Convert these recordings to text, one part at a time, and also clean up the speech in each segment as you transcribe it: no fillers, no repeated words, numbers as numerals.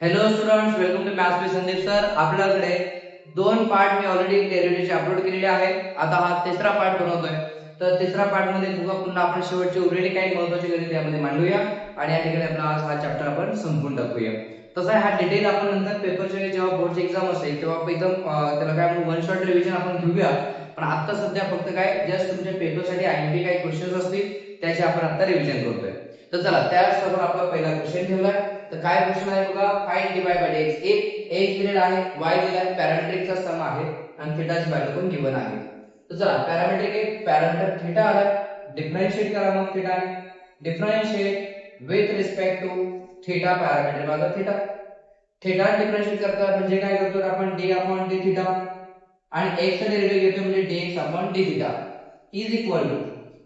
Hello students, welcome to maths with Sandeep sir. आपल्याकडे दोन part मी ऑलरेडी डेरिव्हेटिव्हचे अपलोड केलेले आहेत. आता हा तिसरा पार्ट बनवतोय. तर तिसरा पार्ट मध्ये पुन्हा आपण शेवटचे उरलेले काही महत्त्वाचे गणिते यामध्ये मांडूया आणि या ठिकाणी आपला आज हा चॅप्टर आपण संपवून टाकूया. तसा हा डिटेल आपण नंतर पेपरच्या जेव्हा बोर्डची एक्झाम असेल तेव्हा एकदम त्याला काय आपण वन शॉट रिव्हिजन आपण घेऊया. पण आता सध्या फक्त काय जस्ट तुमच्या पेपरसाठी आयएमपी काही क्वेश्चन्स असतील त्याचे आपण आता रिव्हिजन करतोय. तर चला त्याचबरोबर आपला पहिला क्वेश्चन ठेवलाय. तर काय क्वेश्चन आहे बघा, find dy by dx. x दिलेला आहे, y दिलेला आहे, पॅरामीट्रिकचा सम आहे आणि थीटाची व्हॅल्यू पण गिवन आहे. तर चला पॅरामीट्रिक एक पॅरामीटर थीटा आला, डिफरन्शिएट करा मग theta. Differentiate with respect to theta, parameter माझा थीटा. थीटा डिफरन्शिएट करता म्हणजे काय करतो आपण d अपॉन d थीटा आणि x चा डेरिव्हेटिव्ह घेतो म्हणजे dx upon d theta is equal to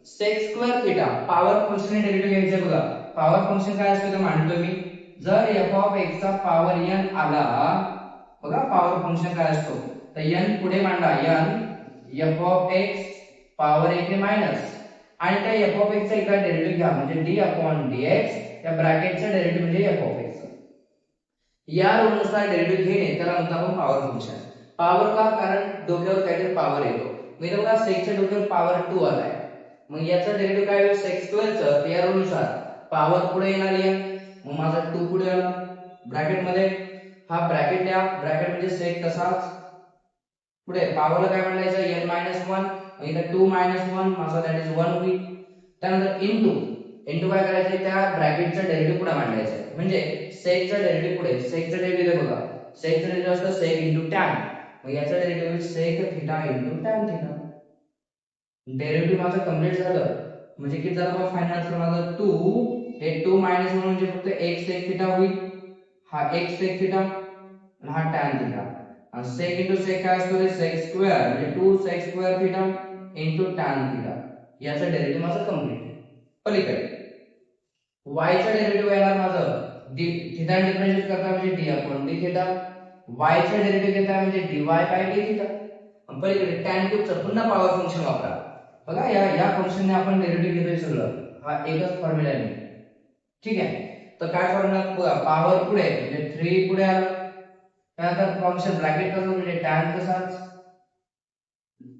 sec square theta. Power function derivative घ्यायचं बघा. पॉवर फंक्शन काय असतं ते मांडतो मी. जर f ऑफ x चा पॉवर n आला बघा, पॉवर फंक्शन काय असतो तर n पुढे मांडा, n f of x power 1 ने मायनस आणि त्या f ऑफ x चा इकडे डेरिव्हेटिव्ह घ्या म्हणजे d अपॉन dx, या ब्रॅकेटचा डेरिव्हेटिव्ह म्हणजे f ऑफ x. या रूलनुसार डेरिव्हेटिव्ह घेणे त्याला म्हणतो आपण पॉवर फंक्शन. पॉवर का, कारण डोक्यावर काहीतरी पॉवर येतो. मी तर बघा सेकच्या डोक्यावर पॉवर 2 आलाय, मग याचा डेरिव्हेटिव्ह काय होईल सेक स्क्वेअरचं. या रूलनुसार पॉवर पुढे येणार आहे, मग माझा 2 पुढे आला ब्रॅकेट मध्ये. हा ब्रॅकेट लिहा, ब्रॅकेट म्हणजे सेक तसाच पुढे पॉवरला काय म्हणायचं n - 1, मग इथे 2 - 1 माझा दॅट इज 1 होईल. त्यानंतर इनटू काय करायचं, त्या ब्रॅकेटचा डेरिव्हेटिव्ह पुढे मांडायचा म्हणजे सेकचा डेरिव्हेटिव्ह पुढे. सेकचा डेरिव्हेटिव्ह बघा, सेकचा डेरिव्हेटिव्ह असतो सेक इनटू टॅन, मग याचा डेरिव्हेटिव्ह होईल sec theta into tan theta. Derivative माझं कंप्लीट झालं म्हणजे किती झालं बघा फायनल आन्सर माझा 2. हे 2 - 1 म्हणजे फक्त x sec थीटा होईल, हा x sec थीटा आणि हा tan थीटा. आणि sec इनटू sec काय असतो रे, sec स्क्वेअर म्हणजे 2 sec square theta into tan theta. याचा डेरिव्हेटिव्ह माझा कंप्लीट. पलीकडे y चा डेरिव्हेटिव्ह येणार माझं थीटा डिफरन्शिएट करता म्हणजे d upon d theta. y चा डेरिव्हेटिव्ह घेता म्हणजे dy बाय d थीटा. पलीकडे tan क्यूबचं पुन्हा पॉवर फंक्शन वापरा. बघा या फंक्शनने आपण डेरिव्हेटिव्ह घेतोय सगळं, हा एकच फॉर्म्युला आहे. ठीक आहे, तर काय फॉर्म्युला बघा, पॉवर पुढे म्हणजे 3 पुढे आलं, त्यानंतर फंक्शन ब्रॅकेट कसं म्हणजे tan तसाच,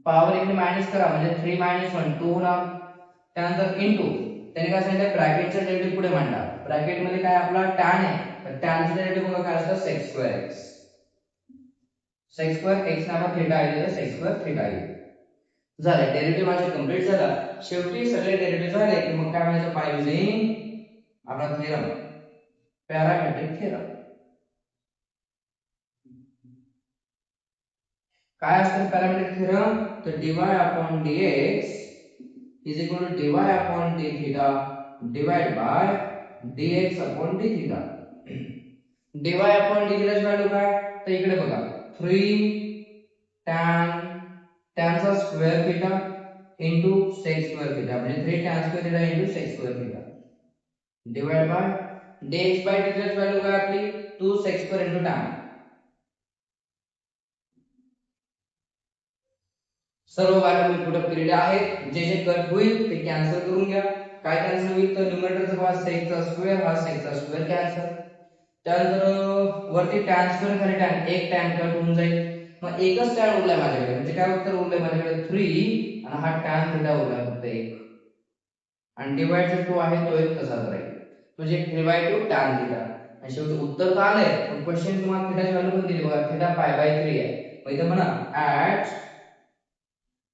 पॉवर इकडे मायनस करा म्हणजे 3 - 1 2 होणार. त्यानंतर इनटू त्याने काय सांगितलं ब्रॅकेटचा डेरिव्हेटिव्ह पुढे मांडा. ब्रॅकेट मध्ये काय आपला tan आहे, तर tan चा डेरिव्हेटिव्ह बघा काय असतं sec square x. sec square x नावा थीटा आहे, sec स्क्वेअर थीटा आहे. झाले डेरिव्हेटिव्ह माझे कंप्लीट झाला. शेवटी सगळे डेरिव्हेटिव्ह झाले की मग काय म्हणायचं, बाय युजिंग आपला थेरम, पॅरामेट्रिक थेरम. काय असतं पॅरामेट्रिक थेरम, तर dy upon dx is equal to dy upon d theta divide by dx upon d theta. dy upon d थीटाची व्हॅल्यू काय, तर इकडे बघा 3 tan चा square theta into sec square theta म्हणजे 3 tan square theta into sec square theta divide by dx by d थीटाची value काय आपली 2 sec स्क्वेअर इनटू tan. सर्व व्हॅल्यू मी पुट अप केलेले आहेत. जे जे कट होईल ते कॅन्सल करून घ्या. काय कॅन्सल होईल तर न्यूमरेटरचा भाग sec चा स्क्वेअर, हा sec चा स्क्वेअर कॅन्सल. त्यानंतर वरती tan स्क्वेअर खाली tan, एक tan कट होऊन जाईल. मग एकच tan उरलाय माझ्याकडे म्हणजे काय उत्तर उरलंय माझ्याकडे 3 आणि हा tan थीटा उरलाय फक्त एक आणि डिवाइड जो 2 आहे तो एक तसाच राहील म्हणजे 3/2 tan थीटा. आणि शेवटी उत्तर तर आलंय पण क्वेश्चन तुम्हाला थीटाची व्हॅल्यू पण दिली बघा, थीटा π/3 आहे. मग इथे म्हणा at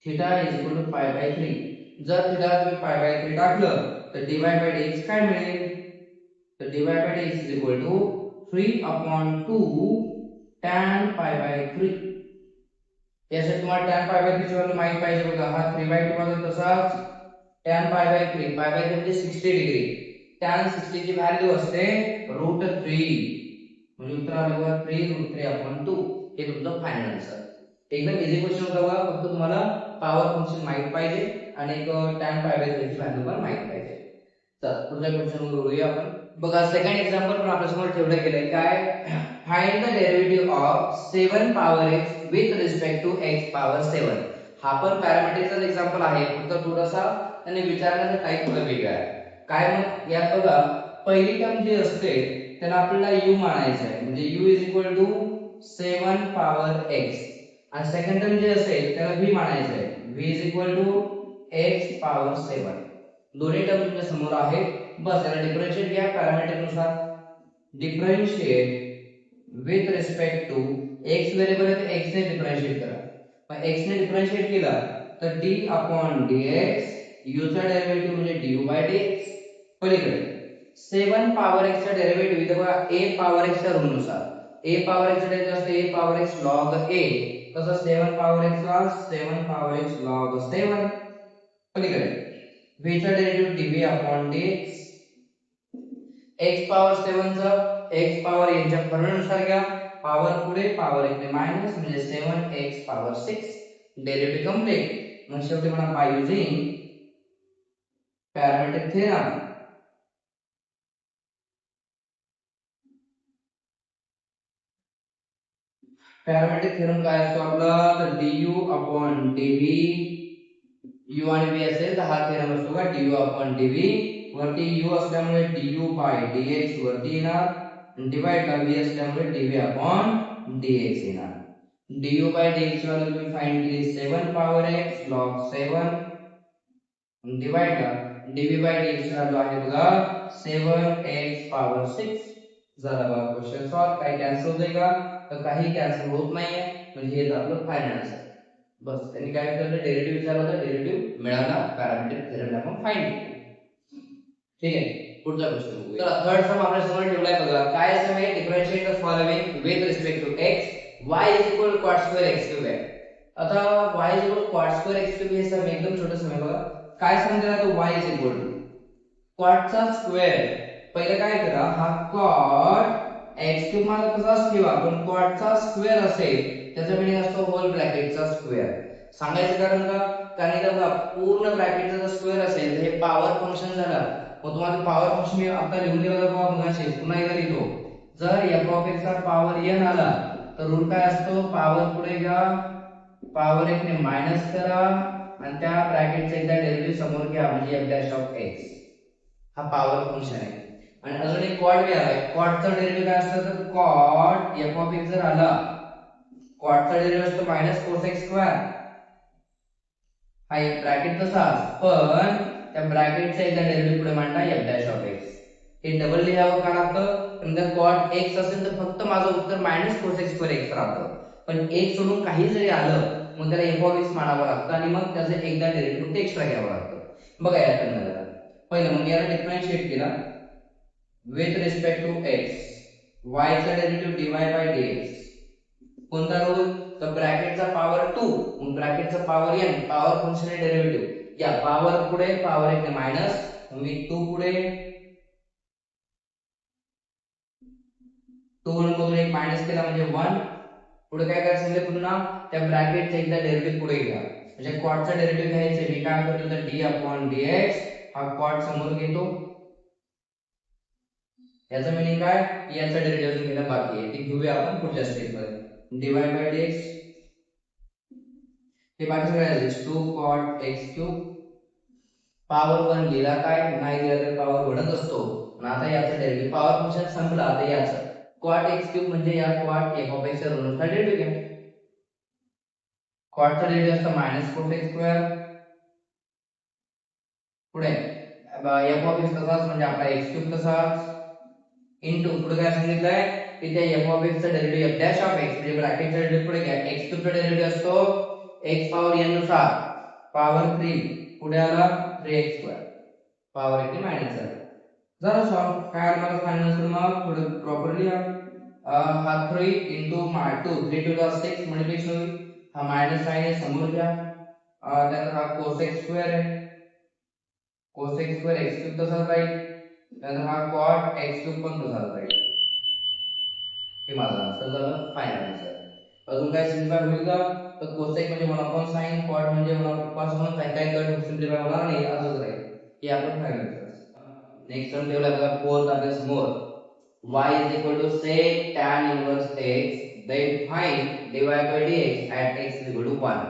theta is equal to π/3. जर थीटा तुम्ही π/3 टाकलं तर dy बाय dx काय मिळेल, तर dy by dx is equal to 3/2 tan π/3. यासाठी तुम्हाला tan π/3 ची व्हॅल्यू माहित पाहिजे बघा. हा 3/2 माझा तसाच tan π/3 म्हणजे 60 डिग्री. tan 60 ची व्हॅल्यू असते √3 म्हणजे उत्तर आलं बघा 3√3/2. हे तुमचं फायनल आन्सर. एकदम इझी क्वेश्चन होता बघा, फक्त तुम्हाला पॉवर फंक्शन माहित पाहिजे आणि एक tan π/3 ची व्हॅल्यू पण माहित पाहिजे. चला पुढच्या क्वेश्चन वर वळूया आपण. बघा सेकंड एक्झाम्पल पण आपल्या समोर ठेवलं गेलंय. काय, find the derivative of 7 power x with respect to x power 7. हा पण पॅरामीटरचा एक्झाम्पल आहे, फक्त थोडासा आणि विचारण्याचा टाइप थोडा वेगळा आहे. काय मग यात बघा पहिली टर्म जी असते त्याला आपल्याला u मानायचं आहे, म्हणजे u is equal to 7 power x, आणि सेकंड टर्म जे असेल त्याला v मानायचं आहे, v is equal to x power 7. दोन्ही टर्म तुमच्या समोर आहेत. बस याला डिफरन्शिएट घ्या पॅरामीटर नुसार. Differentiate with respect to x variable आहे तर x ने डिफरन्शिएट करा. मग x ने डिफरन्शिएट केला तर d अपॉन dx, u चा डेरिव्हेटिव्ह म्हणजे du बाय dx. पलीकडे 7 पॉवर x चा डेरिव्हेटिव्ह इथे बघा a पॉवर x च्या रूल नुसार a पॉवर x चा डेरिव्हेटिव्ह असते a power x log a, तसं 7 पॉवर x ला 7 पॉवर x log 7. पलीकडे v चा derivative dv upon dx. x power 7 चा x पॉवर n च्या फॉर्म्युल्यानुसार घ्या, पॉवर पुढे पॉवर 1 ने मायनस म्हणजे 7x पॉवर 6. Derivative complete. मग शेवटी म्हणा by using parametric theorem parametric theorem काय असतो आपला, तर du अपॉन dv, u आणि v असेल तर हा थेरम असतो का du अपॉन dv, वरती u असल्यामुळे du बाय dx वरती येणार, डिवाइड ला v असल्यामुळे dv अपॉन dx येणार. du बाय dx ची व्हॅल्यू तुम्ही फाइंड केली 7 पॉवर x log 7, डिवाइड ला dv बाय dx ची व्हॅल्यू आहे बघा 7x पॉवर 6. झाला बघा क्वेश्चन सॉल्व. काही कॅन्सल होतंय का, तर काही कॅन्सल होत नाहीये, म्हणजे हे आपलं फायनल आन्सर. बस त्यांनी काय केलं, डेरिव्हेटिव्ह विचारला होता, डेरिव्हेटिव्ह मिळाला, पॅरामीट्रिक थेरम आपण फाइंड केलं. ठीक आहे, पुढचा क्वेश्चन बघूया. तर थर्ड सम आपल्या समोर ठेवलाय बघा. काय सम आहे, differentiate the following with respect to x, y is equal cot square x cube आहे. आता y is equal cot square x cube हे सम एकदम छोटा सम आहे बघा. काय सम दिला तो y is equal to cot चा स्क्वेअर. पहिलं काय करा, हा cot x क्यूब मला तसाच ठेवा, पण cot चा स्क्वेअर असेल त्याचा मीनिंग असतो होल ब्रॅकेटचा स्क्वेअर. सांगायचं कारण का, कारण इथं बघा पूर्ण ब्रॅकेटचा जर स्क्वेअर असेल तर हे पॉवर फंक्शन झालं. मग तुम्हाला पॉवर फंक्शन मी आता लिहून दिलं बघा मगाशी, पुन्हा एकदा लिहितो. जर f ऑफ x चा पॉवर n आला तर रूल काय असतो, पॉवर पुढे घ्या, पॉवर 1 ने मायनस करा, आणि त्या ब्रॅकेटचा एकदा डेरिव्हेटिव्ह समोर घ्या म्हणजे f डॅश ऑफ x. हा पॉवर फंक्शन आहे. आणि अजून एक cot बी आलाय. cot चा डेरिव्हेटिव्ह काय असतं, तर cot f ऑफ x जर आला, cot चा डेरिव्हेटिव्ह असतो मायनस cos x स्क्वेअर. हा एक ब्रॅकेट तसाच, पण त्या ब्रॅकेटचा एकदा डेरिव्हेटिव्ह पुढे मांडला f डॅश ऑफ x. हे डबल लिहावं का लागतं, कारण जर cot x असेल तर फक्त माझं उत्तर minus cos x square x राहतं, पण x सोडून काही जरी आलं मग त्याला f ऑफ x मानावं लागतं, आणि मग त्याचं एकदा डेरिव्हेटिव्ह एक्स्ट्रा घ्यावं लागतं. बघा यातून झालं. पहिलं मग याला डिफरन्शिएट केला with respect to x, y चा डेरिव्हेटिव्ह dy बाय dx. कोणता रूल, तर ब्रॅकेटचा पॉवर 2 मग ब्रॅकेटचा पॉवर n, पॉवर फंक्शन आहे डेरिव्हेटिव्ह, या पॉवर पुढे पॉवर 1 ने मायनस, मग मी 2 पुढे 2 मधून एक मायनस केला म्हणजे 1. पुढे काय करायचं म्हणजे पुन्हा त्या ब्रॅकेटचा एकदा डेरिव्हेटिव्ह पुढे घ्या, म्हणजे cot चा डेरिव्हेटिव्ह घ्यायचे. मी काय करतो तर d अपॉन dx, हा cot समोर घेतो. याचा मीनिंग काय, याचा डेरिव्हेटिव्ह अजून घेणं बाकी आहे, ते घेऊया आपण पुढच्या स्टेप मध्ये. dy बाय dx हे बाकी सगळं 2 cot x क्यूब. पॉवर 1 लिहिला काय, नाही लिहिला तर पॉवर 1च असतो. पण आता याचा डेरिव्हेटिव्ह पॉवर फंक्शन संपला, आता याचा cot x क्यूब म्हणजे या cot f ऑफ x चा ऋणाचा डेरिव्हेटिव्ह घ्या. cot चा डेरिव्हेटिव्ह असतो मायनस cos x स्क्वेअर. पुढे f ऑफ x तसाच म्हणजे आपला x क्यूब तसाच, इनटू पुढे काय सांगितलंय की त्या f ऑफ x चा derivative f dash of x म्हणजे ब्रॅकेटचा डेरिव्हेटिव्ह पुढे घ्या. x क्यूब चा डेरिव्हेटिव्ह असतो x पॉवर n नुसार पॉवर 3, पुढे आला 3x स्क्वेअर, पॉवर 1 ने मायनस झाला. झालं सॉल्व. काय आलं मला फायनल आन्सर, मग थोडं प्रॉपरली हा 3 into 2, 3 to the 6 मल्टिप्लिकेशन होईल. हा मायनस साइन आहे समोर घ्या, त्यानंतर हा cos x स्क्वेअर आहे, cos x square x cube तसाच राहील, त्यानंतर हा cot x क्यूब पण तसाच राहील. हे माझा आन्सर झालं, फायनल आन्सर. अजून काय सिम्प्लिफाय होईल का, तर cos x म्हणजे 1 अपॉन sin, cot म्हणजे 1 अपॉन sin, काय कट सिम्प्लिफाय होणार नाही, असंच राहील. हे आपलं फायनल आन्सर. नेक्स्ट टर्म ठेवला बघा फोर्थ आपल्या समोर, y is equal to sec tan inverse x, then find dy by dx at x is equal to 1.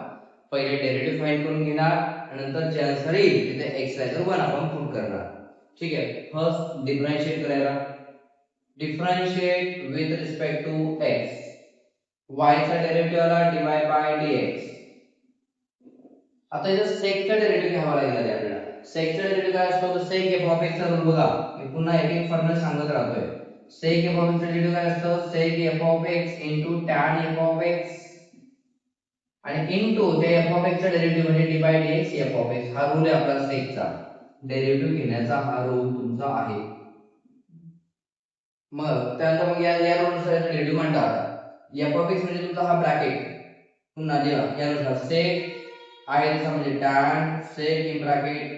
पहिले डेरिव्हेटिव्ह फाइंड करून घेणार, आणि नंतर जे आन्सर येईल तिथे x ला तर 1 आपण पुट करणार. ठीक आहे, फर्स्ट डिफरन्शिएट करायला differentiate with respect to x, y चा डेरिव्हेटिव्ह आला dy बाय dx. आता इथं sec चा डेरिव्हेटिव्ह घ्यावा लागेल आपल्याला. sec चा डेरिव्हेटिव्ह काय असतो? तर sec f of x चा रूल बघा, मी पुन्हा एक फॉर्म्युला सांगत राहतोय. sec f of x चा डेरिव्हेटिव्ह काय असतं? sec f of x tan f of x आणि इनटू ते f of x चा डेरिव्हेटिव्ह म्हणजे d by dx f of x. हा रूल आहे आपला sec चा डेरिव्हेटिव्ह घेण्याचा, हा रूल तुमचा आहे. मग त्यानंतर मग या रूलनुसार याचा डेरिव्हेटिव्ह म्हणतात. f of x म्हणजे तुमचा हा ब्रॅकेट पुन्हा लिहा यानुसार sec आहे तसा म्हणजे tan sec in bracket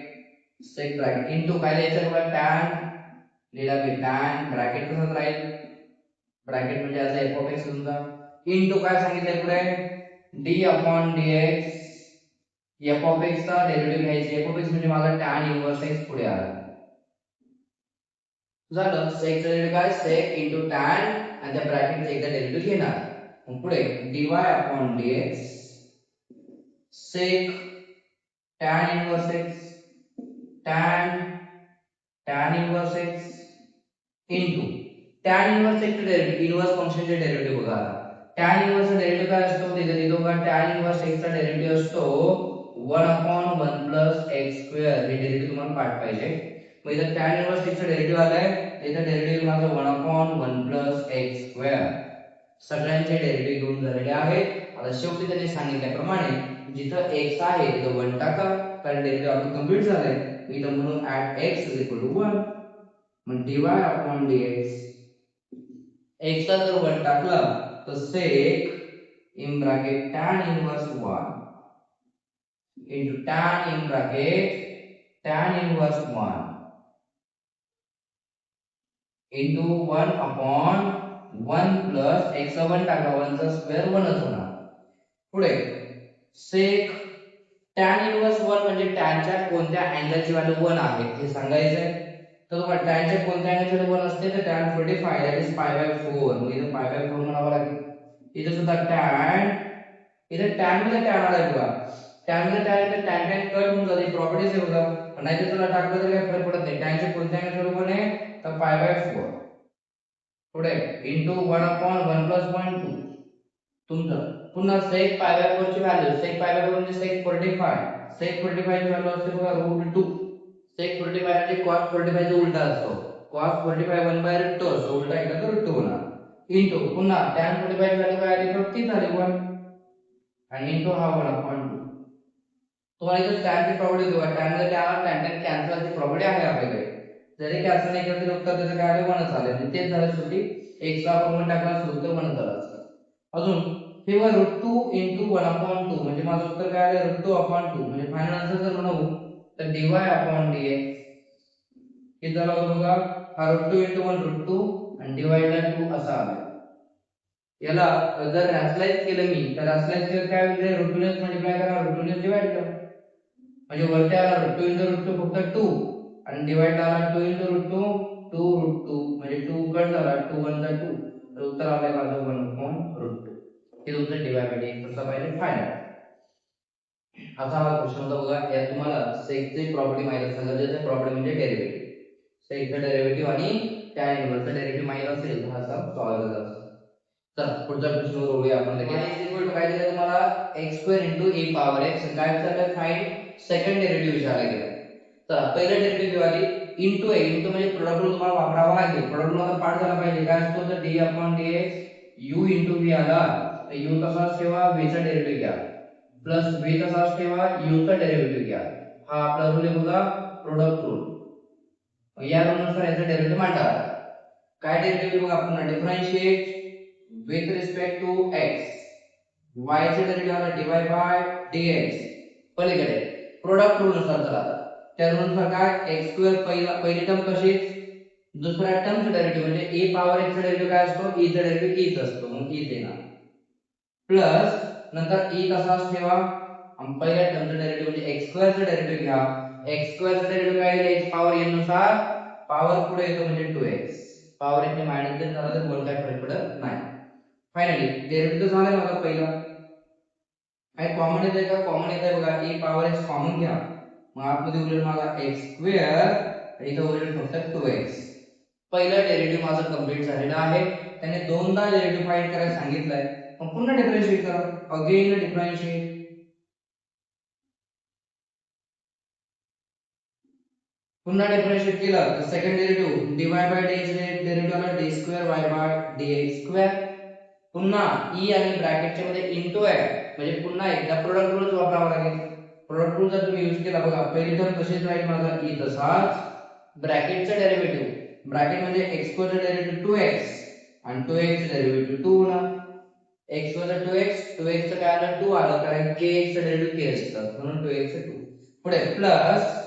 into काय लिहायचं बघा tan लिहिला की tan ब्रॅकेट तसंच राहील, ब्रॅकेट म्हणजे असं f of x तुमचा इनटू काय सांगितलंय पुढे d upon dx. f of x चा डेरिव्हेटिव्ह घ्यायचे, f of x म्हणजे माझा tan इन्व्हर्स x पुढे आला झालं. sec चा डेरिव्हेटिव्ह काय sec into tan आणि त्या ब्रॅकेटचा एकदा डेरिव्हेटिव्ह घेणार. मग पुढे dy upon dx sec tan inverse x tan inverse x into tan inverse x चे डेरिव्हेटिव्ह इन्व्हर्स फंक्शनचे डेरिव्हेटिव्ह बघा. tan inverse चा डेरिव्हेटिव्ह काय असतो? तिथे लिहितो का tan inverse x चा डेरिव्हेटिव्ह असतो 1 upon 1 plus x square. हे डेरिव्हेटिव्ह तुम्हाला पाठ पाहिजे. मग इथं tan inverse x चा डेरिव्हेटिव्ह आलाय, इथं डेरिव्हेटिव्ह माझं 1 upon 1 plus x square. सगळ्यांचे डेरिव्हेटिव्ह घेऊन झालेले आहेत. आता शेवटी त्यांनी सांगितल्याप्रमाणे जिथं x आहे तिथं 1 टाका, कारण डेरिव्हेटिव्ह आपलं कंप्लीट झालंय. इथं म्हणून at x is equal to 1. मग dy upon dx x चा जर 1 टाकला तर sec in bracket tan inverse 1 into tan in bracket tan inverse 1 into 1 upon 1 plus x चा 1 टाकला 1 चा स्क्वेअर 1 च होणार. पुढे sec tan इन्व्हर्स 1 म्हणजे tan च्या कोणत्या अँगलची व्हॅल्यू 1 आहे हे सांगायचंय. तर बघा tan च्या कोणत्या अँगलची व्हॅल्यू 1 असते तर tan 45 that is pi by 4. मग इथे pi by 4 म्हणावं लागेल. इथे सुद्धा tan, इथे tan मध्ये tan आलाय बघा, tan मध्ये tan तर tan कट होऊन जाते, प्रॉपर्टीज आहे बघा. पण नाही तर तुला टाकलं तर काही फरक पडत नाही. tan च्या कोणत्या अँगलची व्हॅल्यू 1 आहे तर pi by 4. पुढे into 1 upon 1 plus 0.2 तुमचं पुन्हा sec pi by 4 ची व्हॅल्यू, sec pi by 4 म्हणजे sec 45. sec 45 ची व्हॅल्यू असते बघा √2. sec 45 म्हणजे cos 45 चा उलटा असतो. cos 45 1 by √2 असतो, उलटा केला तर √2 होणार. इनटू पुन्हा tan 45 ची व्हॅल्यू काय आली तर 30 आली 1 आणि इनटू हा 1 upon 2. तुम्हाला इथे tan ची प्रॉपर्टी देऊ, tan मध्ये tan कॅन्सल ची प्रॉपर्टी आहे आपल्याकडे. जरी कॅन्सल नाही केलं तरी उत्तर त्याचं काय आलं 1 च आलं. म्हणजे तेच झालं शेवटी x ला आपण 1 टाकला असतो तर 1 च झालं असतं. अजून हे वर √2 into 1 upon 2 म्हणजे माझं उत्तर काय आलं √2 upon 2. म्हणजे फायनल आन्सर जर म्हणू तर dy upon dx किती झालं होतं बघा, हा √2 into 1 √2 आणि डिवाइडला 2 असा आला. याला जर रॅशनलाइज केलं मी तर रॅशनलाइज केलं काय होईल, √2 ने मल्टिप्लाय करा, √2 ने डिवाइड करा. म्हणजे वरती आला √2 into √2 फक्त 2 आणि डिवाइड आला 2 into √2 2 √2 म्हणजे 2 कट झाला, 2 1 जा 2 तर उत्तर आलंय माझं 1 upon √2. हे तुमचं dy by dx कसं पाहिजे फायनल. आता हा क्वेश्चन होता बघा. यात तुम्हाला sec ची प्रॉपर्टी माहित असणं गरजेचं आहे. प्रॉपर्टी म्हणजे डेरिव्हेटिव्ह, sec चा डेरिव्हेटिव्ह आणि tan इन्व्हर्स चा डेरिव्हेटिव्ह माहित असेल तर हा सॉल्व्ह झाला असता. चला पुढचा प्रश्न बघूया आपण लगेच. y इज इक्वल टू काय दिलं तुम्हाला x square into e power x. काय विचारलं, फाइंड सेकंड डेरिव्हेटिव्ह विचारला गेला. चला पहिलं डेरिव्हेटिव्ह आली इंटू a. इंटू म्हणजे प्रोडक्ट रूल तुम्हाला वापरावा लागेल. प्रोडक्ट रूल आता पाठ झाला पाहिजे. काय असतो तर d upon dx u into v आला तर u तसाच ठेवा, v चा डेरिव्हेटिव्ह घ्या प्लस v तसाच ठेवा, u चा डेरिव्हेटिव्ह घ्या. हा आपला रूल आहे बघा प्रोडक्ट रूल. या रूल नुसार याचा डेरिव्हेटिव्ह मांडा. काय डेरिव्हेटिव्ह बघा, पुन्हा differentiate with respect to x. y चे डेरिव्हेटिव्ह आला dy बाय dx. पलीकडे प्रोडक्ट रूल नुसार चला. त्या रूल नुसार काय x स्क्वेअर पहिली टर्म कशीच, दुसऱ्या टर्मचे डेरिव्हेटिव्ह म्हणजे e पॉवर x चा डेरिव्हेटिव्ह काय असतो, e चा डेरिव्हेटिव्ह e च असतो, मग e येणार प्लस नंतर e तसाच ठेवा आणि पहिल्या टर्मचे डेरिव्हेटिव्ह म्हणजे x स्क्वेअर चा डेरिव्हेटिव्ह घ्या. x स्क्वेअर चा डेरिव्हेटिव्ह काय आहे x पॉवर n नुसार पॉवर पुढे येतो म्हणजे 2x. पॉवर 1 ने मायनस जर झाला तर 1 काय फरक पडत नाही. फायनली डेरिव्हेटिव्ह झालाय माझा पहिला. काय कॉमन येतंय का, कॉमन येतंय बघा, e पॉवर x कॉमन घ्या. मग आतमध्ये उरलेला माझा x स्क्वेअर, इथं उरलेलं फक्त 2x पहिलं डेरिव्हेटिव्ह माझं कंप्लीट झालेलं आहे. त्याने दोनदा डेरिव्हेटिव्ह फाइंड करायला सांगितलंय. मग पुन्हा डिफरन्शिएट करा. Again differentiate. पुन्हा डिफरन्शिएट केलं तर second derivative dy by dx derivative आला d square y by dx square. पुन्हा e आणि ब्रॅकेटच्या मध्ये इनटू आहे म्हणजे पुन्हा एकदा प्रोडक्ट रूल वापरावा लागेल. प्रोडक्ट रूल जर तुम्ही यूज केला बघा पहिली टर्म तशीच राहील माझा e तसाच ब्रॅकेटचा डेरिव्हेटिव्ह ब्रॅकेट मध्ये x चा डेरिव्हेटिव्ह 2x आणि 2x चा डेरिव्हेटिव्ह 2 होणार. x वजा 2x 2x चं काय आलं 2 आलं कारण kx चा डेरिव्हेटिव्ह k असतं म्हणून 2x 2. पुढे प्लस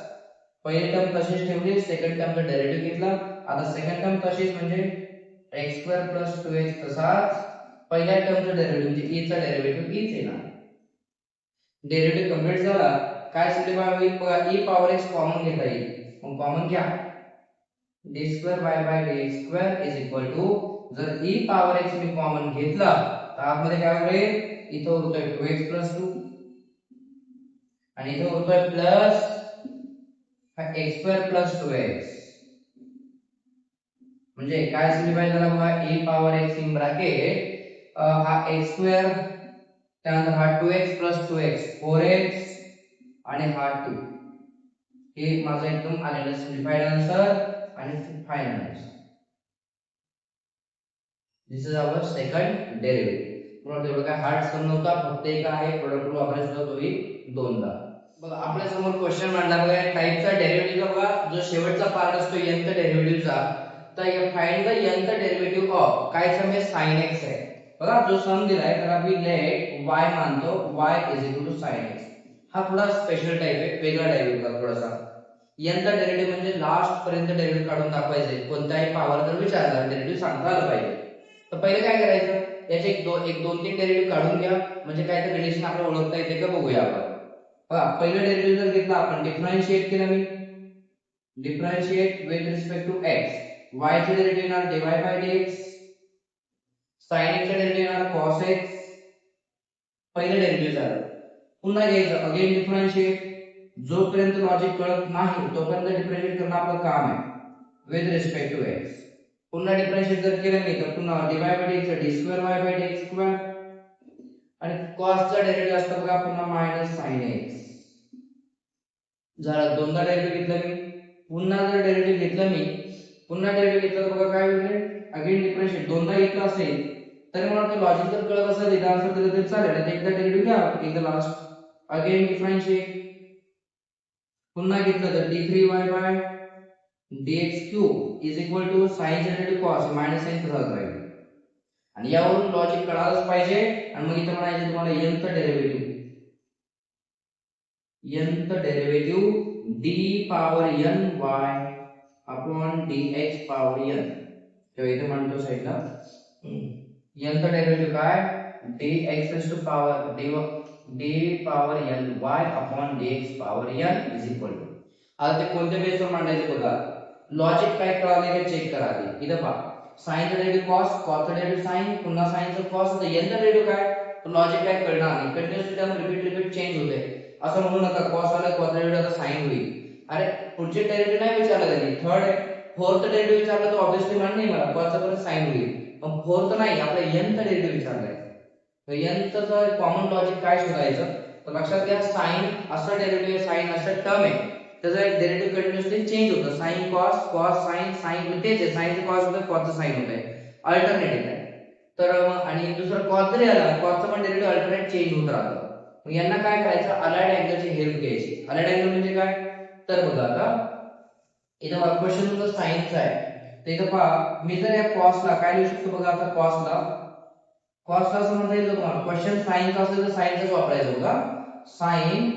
पहिली टर्म तशीच ठेवली सेकंड टर्मचा डेरिव्हेटिव्ह घेतला. आता सेकंड टर्म तशीच म्हणजे x स्क्वेअर प्लस 2x तसाच पहिल्या टर्मचा डेरिव्हेटिव्ह म्हणजे e चा डेरिव्हेटिव्ह e येणार. डेरिव्हेटिव्ह कंप्लीट झाला काय सिम्प्लिफाय होईल बघा e पॉवर x कॉमन घेता येईल. मग कॉमन घ्या d square y by dx square is equal to जर e पॉवर x मी कॉमन घेतला तर आतमध्ये काय होईल इथं उरतोय 2x प्लस 2 आणि इथं उरतोय plus x square plus 2x म्हणजे काय सिम्प्लिफाय झाला बघा e power x in bracket हा x स्क्वेअर त्यानंतर हा 2x प्लस 2x 4x आणि हा 2 हे माझं एकदम आलेलं सिम्प्लिफाइड आन्सर आणि final answer. This is our second derivative. पुन्हा तेवढं काय हार्ड सम नव्हता फक्त एक आहे प्रोडक्ट रूल वापरायचा होता तोही दोनदा. बघा आपल्या समोर क्वेश्चन मांडला बघा टाइपचा डेरिव्हेटिव्ह बघा जो शेवटचा पार्ट असतो nth डेरिव्हेटिव्हचा तर find the nth derivative of काय सम आहे sin x आहे. बघा जो सम दिलाय त्याला मी लेट y मानतो y sin x. हा थोडा स्पेशल टाइप आहे वेगळा डेरिव्हेटिव्ह थोडासा. nth डेरिव्हेटिव्ह म्हणजे लास्ट पर्यंत डेरिव्हेटिव्ह काढून दाखवायचे कोणत्याही पॉवर जर विचारला डेरिव्हेटिव्ह सांगता आलं पाहिजे. तर पहिले काय करायचं याचे एक दोन तीन डेरिव्हेटिव्ह काढून घ्या म्हणजे काय तर रिलेशन आपल्याला ओळखता येते का बघूया आपण. बघा पहिलं डेरिव्हेटिव्ह जर घेतला आपण डिफरन्शिएट केलं मी differentiate with respect to x y चे डेरिव्हेटिव्ह येणार dy by dx sin x चे डेरिव्हेटिव्ह येणार cos x पहिलं डेरिव्हेटिव्ह झालं. पुन्हा घ्यायचं अगेन डिफरन्शिएट जोपर्यंत लॉजिक कळत नाही तोपर्यंत डिफरन्शिएट करणं आपलं काम आहे विथ रिस्पेक्ट टू x. पुन्हा डिफरन्शिएट जर केलं नाही तर पुन्हा dy by dx d square y by dx square आणि cos चा डेरिव्हेटिव्ह असतो बघा पुन्हा मायनस sin x. झालं दोनदा डेरिव्हेटिव्ह घेतलं मी. पुन्हा जर डेरिव्हेटिव्ह घेतलं मी पुन्हा डेरिव्हेटिव्ह घेतलं तर बघा काय होईल अगेन डिफरन्शिएट दोनदा घेतलं असेल तर मला वाटतं लॉजिक जर कळत असेल इथं आन्सर दिलं तरी चालेल. आता एकदा डेरिव्हेटिव्ह घ्या एकदा लास्ट अगेन डिफरन्शिएट पुन्हा घेतलं तर d3y by dx cube is equal to sin चा डेरिव्हेटिव्ह cos मायनस sin तसाच राहील. आणि यावरून लॉजिक कळालंच पाहिजे आणि मग इथं म्हणायचं तुम्हाला nth derivative d power n y upon dx power n तेव्हा इथे म्हणतो साइडला nth डेरिव्हेटिव्ह काय dx raised to power d power n y upon dx power n is equal to. आता ते कोणत्या बेसवर मांडायचे बघा लॉजिक काय कळाले का चेक करा आधी. इथं पहा sin चा डेरिव्हेटिव्ह cos cos चा डेरिव्हेटिव्ह sin पुन्हा sin चा cos आता nth डेरिव्हेटिव्ह काय तर लॉजिक काय कळणार नाही कंटिन्युअसली टर्म रिपीट चेंज होते. असं म्हणू नका cos आला cos डेरिव्हेटिव्ह आता sin होईल. अरे पुढचे डेरिव्हेटिव्ह नाही विचारलं त्यांनी थर्ड आहे फोर्थ डेरिव्हेटिव्ह विचारलं तर ऑब्वियसली मान नाही मला cos चा परत sin होईल. पण फोर्थ नाही आपलं nth डेरिव्हेटिव्ह विचारलंय तर nth चं कॉमन लॉजिक काय शोधायचं तर लक्षात घ्या sin असं डेरिव्हेटिव्ह sin असं टर्म आहे त्याचा एक डेरिव्हेटिव्ह कंटिन्युअसली चेंज होतं sin cos cos sin sin तेच आहे sin चं cos होतं cos चं sin होतंय अल्टरनेटिव्ह आहे. तर आणि दुसरं cos जरी आला cos चं पण डेरिव्हेटिव्ह अल्टरनेट चेंज होत राहतं. मग यांना काय करायचं अलाइड अँगलची हेल्प घ्यायची. अलाइड अँगल म्हणजे काय तर बघा आता इथं बघा क्वेश्चन तुमचा साइनचा आहे तर इथं पहा मी जर या cos ला काय लिहू शकतो बघा आता cos ला असं म्हणता येईल तुम्हाला क्वेश्चन साइनचा असेल तर साइनचाच वापरायचं बघा sin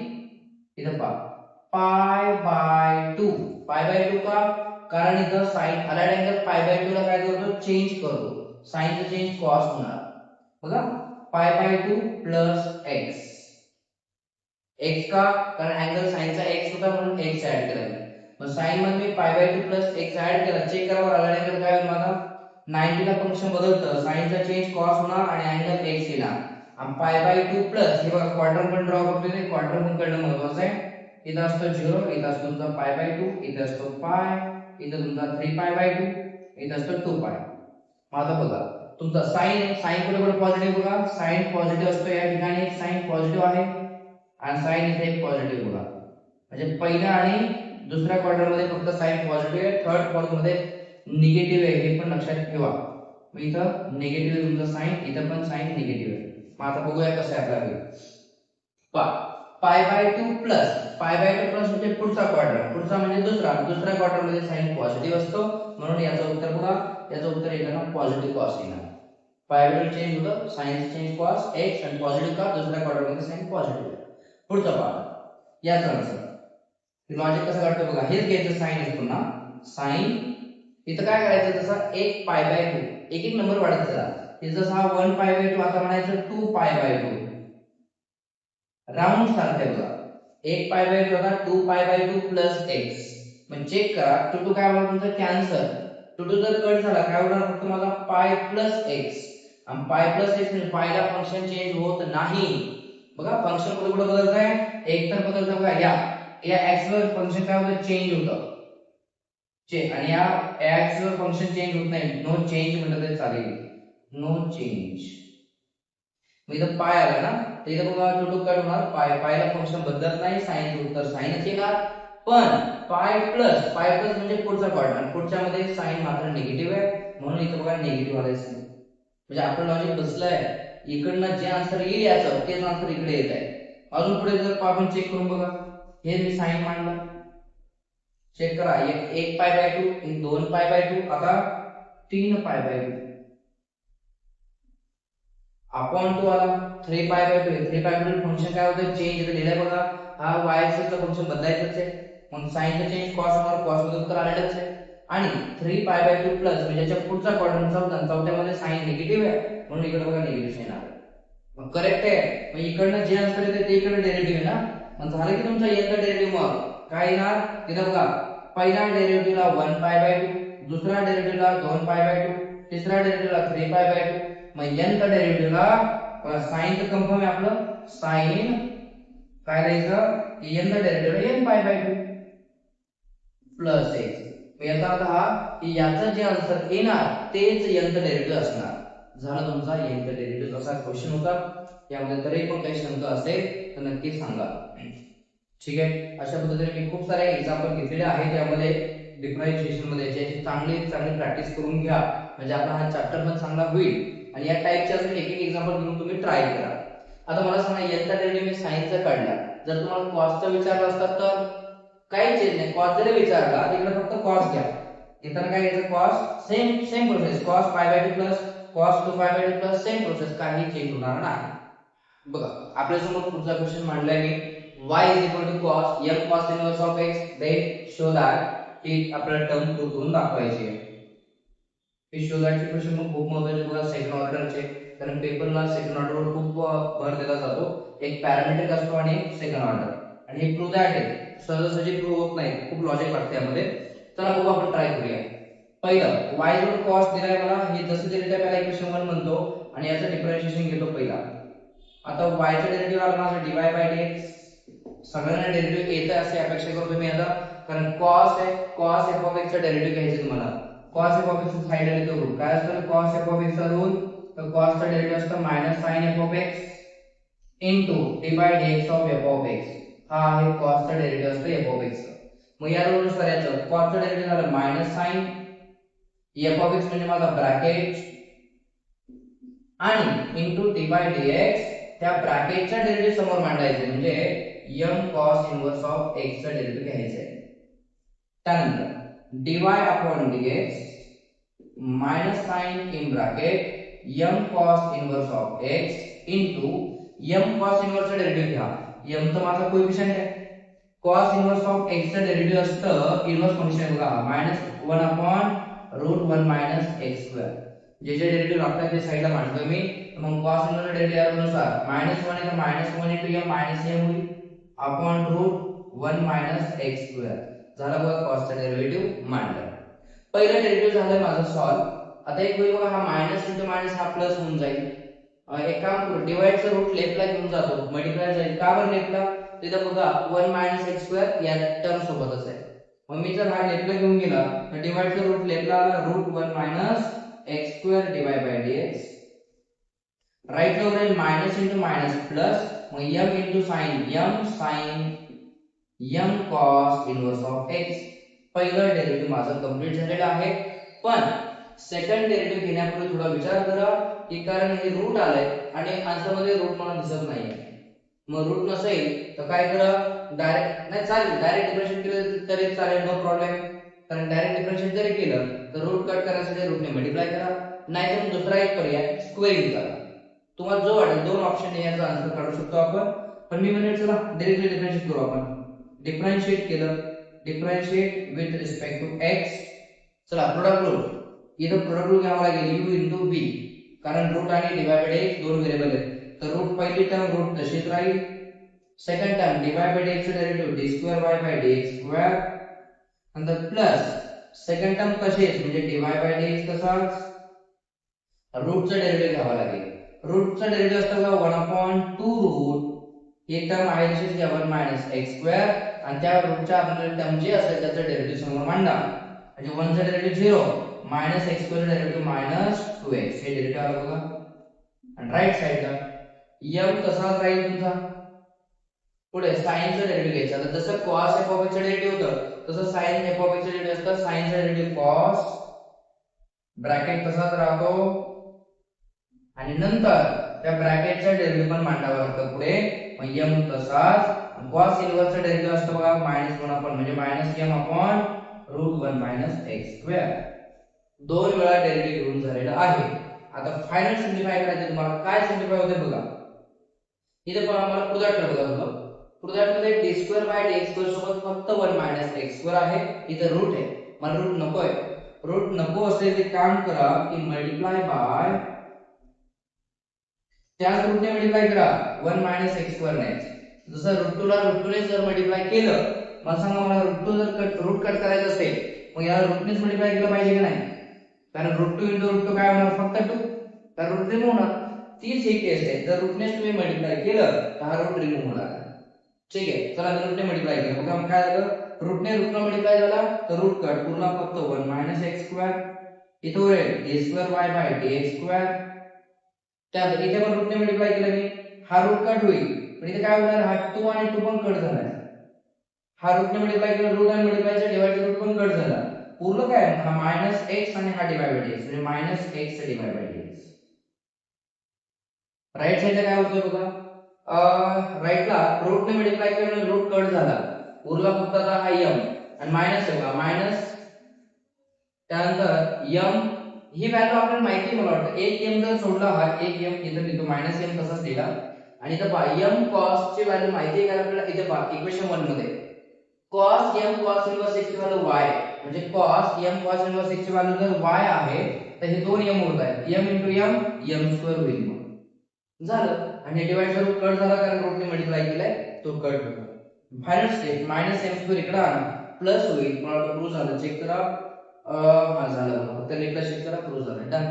इथं पहा पाय बाय 2 का कारण इथं sin अलाइड अँगल पाय बाय 2 ला काय करतो चेंज करतो sin चा चेंज cos होणार बघा पाय बाय 2 प्लस x x का कारण अँगल sin चा x होता म्हणून x ऍड केला मग sin मध्ये मी pi by 2 plus x add केला चेक करा अलाइड अँगल काय होईल माझा 90 ला फंक्शन बदलतं sin चा चेंज cos होणार आणि अँगल x येणार आणि पाय बाय 2 प्लस हे बघा क्वाड्रंट पण ड्रॉ करतो ते क्वाड्रंट पण कळणं महत्त्वाचं आहे. इथं असतो 0 इथं असतो तुमचा पाय बाय 2 इथं असतो पाय इथं तुमचा 3 पाय बाय 2 इथं असतं 2 पाय. मग आता बघा तुमचा साइन आहे, साइन कुठे कुठे पॉझिटिव्ह बघा, साइन पॉझिटिव्ह असतो या ठिकाणी, साइन पॉझिटिव्ह आहे आणि साइन इथे पॉझिटिव्ह बघा. म्हणजे पहिल्या आणि दुसऱ्या क्वाड्रंट मध्ये फक्त साइन पॉझिटिव्ह आहे, थर्ड फोर्थ मध्ये निगेटिव्ह आहे, हे पण लक्षात ठेवा. मग इथं निगेटिव्ह आहे तुमचा साइन, इथं पण साइन निगेटिव्ह आहे. मग आता बघूया कसं आहे आपल्याला. पाय बाय 2 प्लस, पाय बाय 2 प्लस म्हणजे पुढचा क्वाड्रंट, पुढचा म्हणजे दुसऱ्या क्वाड्रंट मध्ये साइन पॉझिटिव्ह असतो, म्हणून याचं उत्तर बघा, याचं उत्तर येताना पॉझिटिव्ह कॉस येणार. पाय बाय चेंज होतं, साइन चेंज कॉस x आणि पॉझिटिव्ह का दुसऱ्या क्वाड्रंट मध्ये साइन पॉझिटिव्ह आहे. पुढचा पार्ट याचा आन्सर लॉजिक कसं काढतो बघा, हेच घ्यायचं साइन असतो ना, साइन इथं काय करायचं, जसं 1 पाय बाय 2 एक एक नंबर वाढत चला, हे जसं हा 1 पाय बाय 2 आता म्हणायचं 2 पाय बाय 2 राऊंड सारखे बघा. 1 पाय बाय 2 होता 2 पाय बाय 2 प्लस x. मग चेक करा 2 काय होणार तुमचा कॅन्सल, 2 जर कट झाला काय होणार फक्त माझा पाय प्लस x आणि पाय प्लस x म्हणजे पायला फंक्शन चेंज होत नाही. बघा फंक्शन कुठे कुठे बदलत आहे, एक तर बदलतं बघा या x वर फंक्शन काय होतं चेंज होतं आणि या x वर फंक्शन चेंज होत नाही, नो चेंज म्हटलं तरी चालेल, नो चेंज. मग इथं पाय आला ना, तर इथं बघा 2 कट होणार, पायला फंक्शन बदलत नाही, साइन उत्तर साइनच येणार. पण पाय प्लस म्हणजे पुढचा क्वाड्रंट, पुढच्या मध्ये साइन मात्र निगेटिव्ह आहे, म्हणून इथं बघा निगेटिव्ह आलाय. म्हणजे आपलं लॉजिक बसलंय, इकडनं जे आन्सर येईल याचं तेच आन्सर इकडे येत आहे. अजून पुढे जर आपण चेक करून बघा, हे मी साइन मांडलं, चेक करा, एक पाय बाय 2, एक 2 पाय बाय 2, आता 3 पाय बाय 2 अपॉन 2 आला, 3 पाय बाय 2, 3 पाय बाय 2 फंक्शन काय होतं चेंज इथे लिहिलंय बघा, हा y चं फंक्शन बदलायचंच आहे, मग साइन चं चेंज कॉस होणार, कॉस मध्ये उत्तर आलेलंच आहे. आणि 3 पाय बाय 2 प्लस म्हणजे याच्या पुढचा क्वाड्रंट चौथ्यामध्ये साइन निगेटिव्ह आहे, म्हणून इकडे बघा निगेटिव्ह साइन आलं. मग करेक्ट आहे, मग इकडनं जे आन्सर येते ते इकडे डेरिव्हेटिव्ह आहे ना, मग झालं की तुमचा याचा डेरिव्हेटिव्ह. मग काय येणार तिथं बघा, पहिल्या डेरिव्हेटिव्हला 1 पाय बाय 2, दुसऱ्या डेरिव्हेटिव्हला 2 पाय बाय 2, तिसऱ्या डेरिव्हेटिव्हला 3 पाय बाय 2. मग nth डेरिव्हेटिव्हला साइन तर कन्फर्म आहे आपलं, साइन काय लिहायचं nth डेरिव्हेटिव्हला n पाय बाय 2 प्लस x. मग याचा अर्थ हा की याचं जे आन्सर येणार तेच nth डेरिव्हेटिव्ह असणार. झालं तुमचा nth डेरिव्हेटिव्ह. असा क्वेश्चन होता, यामध्ये तरी पण काही शंका असेल तर नक्की सांगा. ठीक आहे, अशा पद्धतीने मी खूप सारे एक्झाम्पल घेतलेले आहेत त्यामध्ये डिफरन्शिएशन मध्ये, ज्याची चांगली प्रॅक्टिस करून घ्या, म्हणजे आपला हा चॅप्टर पण चांगला होईल. आणि या टाइपचे अजून एक एक एक्झाम्पल घेऊन तुम्ही ट्राय करा. आता मला सांगा nth डेरिव्हेटिव्ह मी साइनचा काढला, जर तुम्हाला कॉसचा विचारला असता तर काही चेंज नाही, कॉस जरी विचारला तिकडे फक्त कॉस घ्या, इथं काय घ्यायचं cos, same process, cos pi by 2 plus cos 2 pi by 2 plus same process, काही चेंज होणार नाही. बघा आपल्या समोर पुढचा क्वेश्चन मांडलाय मी, y is equal to cos m cos inverse of x, then show that ही आपल्याला टर्म प्रूव्ह करून दाखवायची आहे. हे शो दॅट चे क्वेश्चन मग खूप महत्त्वाचे बघा, सेकंड ऑर्डरचे, कारण पेपरला सेकंड ऑर्डरवर खूप भर दिला जातो. एक पॅरामीट्रिक असतो आणि एक सेकंड ऑर्डर, आणि हे प्रूव्ह दॅट आहे, सहजासहजी प्रूव्ह होत नाही, खूप लॉजिक लागते यामध्ये. चला बघू आपण ट्राय करूया. पहिलं y इक्वल टू cos दिलाय मला, हे जसं दिलेलं आहे पहिला इक्वेशन 1 म्हणतो आणि याचं डिफरन्शिएशन घेतो पहिला. आता y चा डेरिव्हेटिव्ह आला माझा dy बाय dx, सगळ्यांना डेरिव्हेटिव्ह येतं असे अपेक्षा करतो मी आता, कारण cos आहे, cos f ऑफ x चा डेरिव्हेटिव्ह घ्यायचं तुम्हाला. cos f ऑफ x साइडला लिहितो रूट, काय असतं cos f ऑफ x चा रूल, तर cos चा डेरिव्हेटिव्ह असतो minus sin f of x into d by dx of f of x. हा आहे cos चा डेरिव्हेटिव्ह असतो f ऑफ x चा. मग या रूल नुसार याचं cos चा डेरिव्हेटिव्ह झाला minus sin f of x म्हणजे माझा ब्रॅकेट आणि इनटू d बाय dx, त्या ब्रॅकेटच्या डेरिव्हेटिव्ह समोर मांडायचे, म्हणजे m cos inverse of x चा डेरिव्हेटिव्ह घ्यायचा आहे. त्यानंतर dy upon dx minus sin in bracket m cos inverse of x into m cos inverse चा डेरिव्हेटिव्ह घ्या. m तर माझा कोएफिशिएंट आहे, cos इनवर्स ऑफ x चा डेरिव्हेटिव्ह असतं इनवर्स फंक्शन बघा -1 अपॉन √1 मायनस x स्क्वेअर. जे जे डेरिव्हेटिव्ह लागतात ते साइडला मांडतोय मी. मग cos इनवर्स डेरिव्हेटिव्ह नुसार -1 इथं -1 इनटू m मायनस m होईल अपॉन √1 मायनस x स्क्वेअर. झाला बघा cos चा डेरिव्हेटिव्ह मांडला. पहिलं डेरिव्हेटिव्ह झालं माझं सॉल्व. आता एक होईल बघा, हा मायनस इनटू मायनस हा प्लस होऊन जाईल. एक काम करू, डिवाइडचा रूट लेफ्टला घेऊन जातो, मल्टिप्लाय जाईल. का बरं लेफ्टला, तिथं बघा 1 मायनस x स्क्वेअर या टर्म सोबतच आहे, मग मी जर हा लेफ्टला घेऊन गेला तर डिवाइडचा रूट लेफ्टला आला √1 मायनस x² डिवाइड बाय dx. राईटला उरेल मायनस इंटू मायनस प्लस, मग m into sine m sine m cos inverse of x. पहिलं डेरिव्हेटिव्ह माझं कंप्लीट झालेलं आहे. पण सेकंड डेरिव्हेटिव्ह घेण्यापूर्वी थोडा विचार करा की कारण हे रूट आलंय आणि आन्सर मध्ये रूट मला दिसत नाहीये. मग रूट नसेल तर काय करा, डायरेक्ट नाही चालेल, डायरेक्ट डिफरन्शिएट केलं तरी चालेल, नो प्रॉब्लेम. कारण डायरेक्ट डिफरन्शिएट जरी केलं तर रूट कट करायसाठी रूटने मल्टिप्लाय करा, नाहीतर दुसरा एक पर्याय स्क्वेअरिंग करा. तुम्हाला जो वाटेल दोन ऑप्शन याचा आन्सर काढू शकतो आपण. पण मी म्हणेल चला डायरेक्टली डिफरन्शिएट करू आपण. डिफरन्शिएट केलं, differentiate with respect to x. चला प्रोडक्ट रूल, इथं प्रोडक्ट रूल घ्यावा लागेल u इंटू b, कारण रूट आणि डिवाइड बाय x दोन व्हेरिएबल आहेत. तर रूट पहिली टर्म रूट तशीच राहील. Second term divide by dx चे डेरिव्हेटिव्ह d2y बाय dx2 नंतर प्लस सेकंड टर्म तशीच म्हणजे डिवाइड बाय dx तसाच. रूटचा डेरिव्हेटिव्ह घ्यावा लागेल. रूटचा डेरिव्हेटिव्ह असतो का 1/2 रूट, एक टर्म आहे तशीच घ्या 1 मायनस x² आणि त्या रूटच्या आपल्याला टर्म जे असेल त्याचा डेरिव्हेटिव्ह समोर मांडा. म्हणजे 1 चा डेरिव्हेटिव्ह 0 मायनस x² चा डेरिव्हेटिव्ह मायनस 2x, हे डेरिव्हेटिव्ह आलं बघा. आणि राईट साइडला m तसाच राहील तुमचा. पुढे साइनचा डेरिव्हेटिव्ह घ्यायचा. आता जसं cos f of x चं डेरिव्हेटिव्ह होतं तसं sin f of x चं डेरिव्हेटिव्ह असतं. sin चा डेरिव्हेटिव्ह cos ब्रॅकेट तसाच राहतो आणि नंतर त्या ब्रॅकेटचा डेरिव्हेटिव्ह पण मांडावा लागतो पुढे. मग m तसाच, cos इनव्हर्सचा डेरिव्हेटिव्ह असतो बघा -1 म्हणजे -m अपॉन √1 मायनस x². दोन वेळा डेरिव्हेटिव्ह घेऊन झालेला आहे. आता फायनल सिम्प्लिफाय करायचे तुम्हाला. काय सिम्प्लिफाय होते बघा. इथे पण आम्हाला प्रोडक्ट बघा तुम्हाला. प्रोडक्ट मध्ये d2 बाय dx2 सोबत फक्त 1 मायनस x² आहे. इथे रूट आहे, मला रूट नको आहे. रूट नको असेल ते काम करा की मल्टिप्लाय बाय त्याच रूटने मल्टिप्लाय करा 1 मायनस x² ने. जसं √2 ला √2 ने जर मल्टिप्लाय केलं, मला सांगा मला √2 जर रूट कट करायचं असेल मग याला रूटनेच मल्टिप्लाय केलं पाहिजे की नाही? कारण √2 इंटू √2 काय होणार, फक्त 2, तर रूट रिमूव्ह होणार. तीच ही केस आहे, जर रूटनेच तुम्ही मल्टिप्लाय केलं तर हा रूट रिमूव्ह होणार. ठीक आहे, चला मी रूटने मल्टिप्लाय केलं मग काय झालं, रूटने रूटला मल्टिप्लाय झाला तर रूट कट पूर्ण फक्त 1 मायनस x². इथे उरेल d2y बाय dx². त्यानंतर इथे पण रूटने मल्टिप्लाय केलं मी, हा रूट कट होईल पण इथे काय होणार, हा 2 आणि 2 पण कट झालाय. हा रूटने मल्टिप्लाय केला, रूट आणि मल्टिप्लायचा डिवाइडचा रूट पण कट झाला. पूर्ण काय हा मायनस x आणि हा डिवाइड बाय dx म्हणजे minus x divide by dx. Right साइडला काय होतंय बघा, राइटला रूटने मल्टिप्लाय केल्याने रूट कट झाला, उरला फक्त आता हा m आणि मायनस आहे बघा मायनस. त्यानंतर m ही व्हॅल्यू आपल्याला माहिती आहे, मला वाटतं एक m जर सोडला हा एक m इथे लिहितो मायनस m तसाच दिला. आणि इथे पहा m cos ची व्हॅल्यू माहिती आहे का आपल्याला, इथे पहा इक्वेशन 1 मध्ये cos m cos inverse x ची व्हॅल्यू y म्हणजे cos m cos inverse x ची व्हॅल्यू जर y आहे तर हे दोन m होत आहेत, m m m² होईल मग झालं. आणि डिवाइडचा रूट कट झाला कारण रूटने मल्टिप्लाय केलाय तो कट होतो. फायनल स्टेप -m² इकडे आणा प्लस होईल, मला वाटतं प्रूव्ह झालं, चेक करा. हा झालं बघा, फक्त लेफ्टला चेक करा, प्रूव्ह झालं, डन.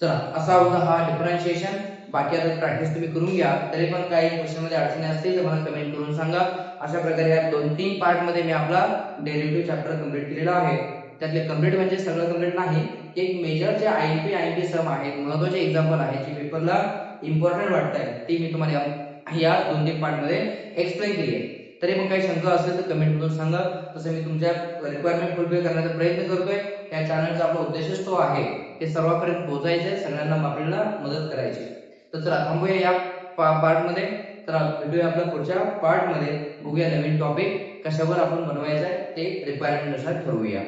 चला असा होता हा डिफरन्शिएशन. बाकी आता प्रॅक्टिस तुम्ही करून घ्या. तरी पण काही क्वेश्चन मध्ये अडचणी असतील तर मला कमेंट करून सांगा. अशा प्रकारे या 2-3 पार्ट मध्ये मी आपला डेरिव्हेटिव्ह चॅप्टर कंप्लीट केलेला आहे. त्यातले कंप्लीट म्हणजे सगळं कंप्लीट नाही, एक मेजर जे आयएमपी सम आहेत, महत्त्वाचे एक्झाम्पल आहेत जे पेपरला इम्पॉर्टंट वाटतात ते मी तुम्हाला या 2-3 पार्ट मध्ये एक्सप्लेन केली आहे. तरी पण काही शंका असेल तर कमेंट मधून सांगा. तसं मी तुमच्या रिक्वायरमेंट फुलफिल करण्याचा प्रयत्न करतोय. या चॅनलचा आपला उद्देशच तो आहे ते सर्वांपर्यंत पोहोचायचे, सगळ्यांना आपल्याला मदत करायची. तर चला थांबूया या पार्ट मध्ये. तर भेटूया आपल्या पुढच्या पार्ट मध्ये, बघूया नवीन टॉपिक कशावर आपण बनवायचा आहे ते रिक्वायरमेंट नुसार ठरवूया.